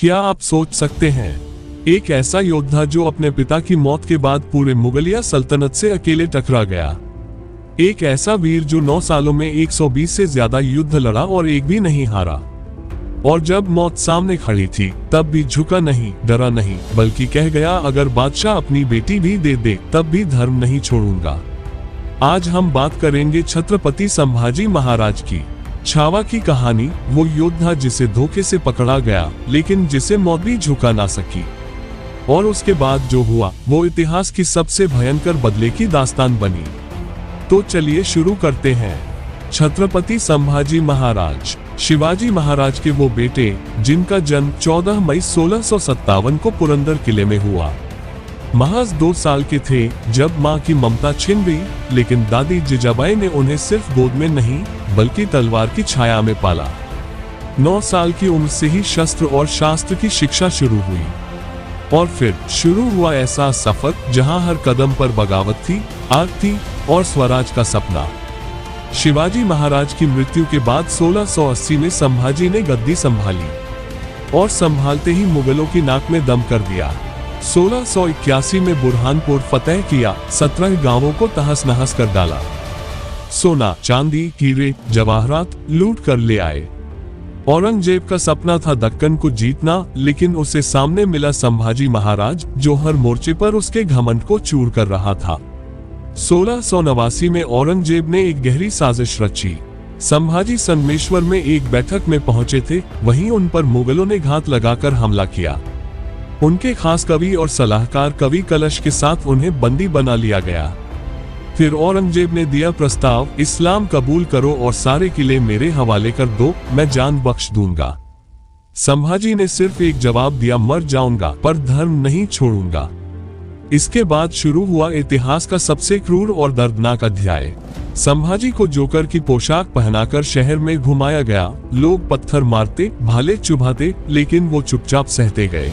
क्या आप सोच सकते हैं, एक ऐसा योद्धा जो अपने पिता की मौत के बाद पूरे मुगलिया सल्तनत से अकेले टकरा गया। एक ऐसा वीर जो 9 सालों में 120 से ज्यादा युद्ध लड़ा और एक भी नहीं हारा। और जब मौत सामने खड़ी थी तब भी झुका नहीं, डरा नहीं, बल्कि कह गया अगर बादशाह अपनी बेटी भी दे दे तब भी धर्म नहीं छोड़ूंगा। आज हम बात करेंगे छत्रपति संभाजी महाराज की। छावा की कहानी, वो योद्धा जिसे धोखे से पकड़ा गया लेकिन जिसे मौत भी झुका ना सकी। और उसके बाद जो हुआ वो इतिहास की सबसे भयंकर बदले की दास्तान बनी। तो चलिए शुरू करते हैं। छत्रपति संभाजी महाराज शिवाजी महाराज के वो बेटे जिनका जन्म 14 मई 1657 को पुरंदर किले में हुआ। महज 2 साल के थे जब मां की ममता छिन गई, लेकिन दादी जिजाबाई ने उन्हें सिर्फ गोद में नहीं बल्कि तलवार की छाया में पाला। 9 साल की उम्र से ही शस्त्र और शास्त्र की शिक्षा शुरू हुई और फिर शुरू हुआ ऐसा सफर जहां हर कदम पर बगावत थी, आग थी और स्वराज का सपना। शिवाजी महाराज की मृत्यु के बाद 1680 में संभाजी ने गद्दी संभाली और संभालते ही मुगलों की नाक में दम कर दिया। 1681 में बुरहानपुर फतेह किया, 17 गांवों को तहस नहस कर डाला। सोना, चांदी, हीरे, जवाहरात लूट कर ले आए। औरंगजेब का सपना था दक्कन को जीतना, लेकिन उसे सामने मिला संभाजी महाराज जो हर मोर्चे पर उसके घमंड को चूर कर रहा था। 1689 में औरंगजेब ने एक गहरी साजिश रची। संभाजी संगमेश्वर में एक बैठक में पहुंचे थे, वहीं उन पर मुगलों ने घात लगाकर हमला किया। उनके खास कवि और सलाहकार कवि कलश के साथ उन्हें बंदी बना लिया गया। फिर औरंगजेब ने दिया प्रस्ताव, इस्लाम कबूल करो और सारे किले मेरे हवाले कर दो, मैं जान बख्श दूंगा। संभाजी ने सिर्फ एक जवाब दिया, मर जाऊंगा पर धर्म नहीं छोड़ूंगा। इसके बाद शुरू हुआ इतिहास का सबसे क्रूर और दर्दनाक अध्याय। संभाजी को जोकर की पोशाक पहनाकर शहर में घुमाया गया। लोग पत्थर मारते, भाले चुभाते, लेकिन वो चुपचाप सहते गए।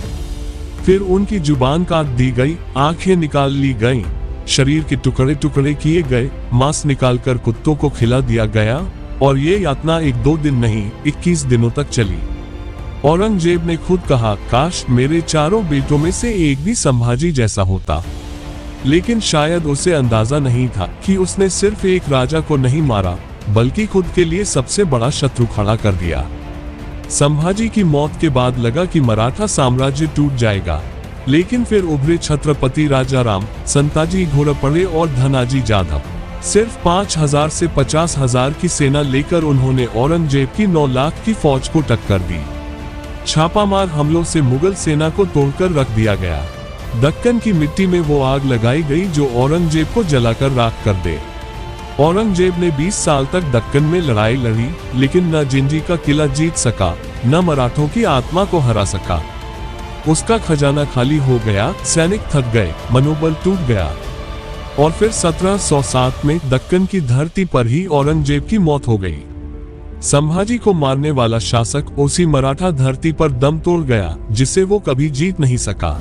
फिर उनकी जुबान काट दी गई, आंखें निकाल ली गईं, शरीर के टुकड़े टुकड़े किए गए, मांस निकालकर कुत्तों को खिला दिया गया। और ये यातना 1-2 दिन नहीं, 21 दिनों तक चली। औरंगजेब ने खुद कहा, काश मेरे चारों बेटों में से एक भी संभाजी जैसा होता। लेकिन शायद उसे अंदाजा नहीं था कि उसने सिर्फ एक राजा को नहीं मारा, बल्कि खुद के लिए सबसे बड़ा शत्रु खड़ा कर दिया। संभाजी की मौत के बाद लगा कि मराठा साम्राज्य टूट जाएगा, लेकिन फिर उभरे छत्रपति राजाराम, संताजी घोरपड़े और धनाजी जाधव। सिर्फ 5000 से 50,000 की सेना लेकर उन्होंने औरंगजेब की 9 लाख की फौज को टक्कर दी। छापामार हमलों से मुगल सेना को तोड़कर रख दिया गया। दक्कन की मिट्टी में वो आग लगाई गई जो औरंगजेब को जलाकर राख कर दे। औरंगजेब ने 20 साल तक दक्कन में लड़ाई लड़ी, लेकिन न जिंजी का किला जीत सका, न मराठों की आत्मा को हरा सका। उसका खजाना खाली हो गया, सैनिक थक गए, मनोबल टूट गया। और फिर 1707 में दक्कन की धरती पर ही औरंगजेब की मौत हो गई। संभाजी को मारने वाला शासक उसी मराठा धरती पर दम तोड़ गया जिसे वो कभी जीत नहीं सका।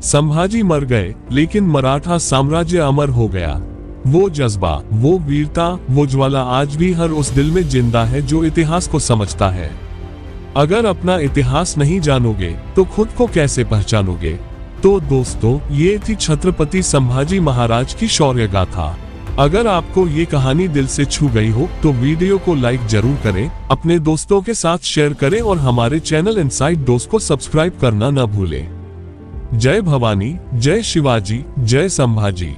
संभाजी मर गए, लेकिन मराठा साम्राज्य अमर हो गया। वो जज्बा, वो वीरता, वो ज्वाला आज भी हर उस दिल में जिंदा है जो इतिहास को समझता है। अगर अपना इतिहास नहीं जानोगे तो खुद को कैसे पहचानोगे। तो दोस्तों, ये थी छत्रपति संभाजी महाराज की शौर्य गाथा। अगर आपको ये कहानी दिल से छू गई हो तो वीडियो को लाइक जरूर करें, अपने दोस्तों के साथ शेयर करें और हमारे चैनल इनसाइड दोस्त को सब्सक्राइब करना न भूलें। जय भवानी, जय शिवाजी, जय संभाजी।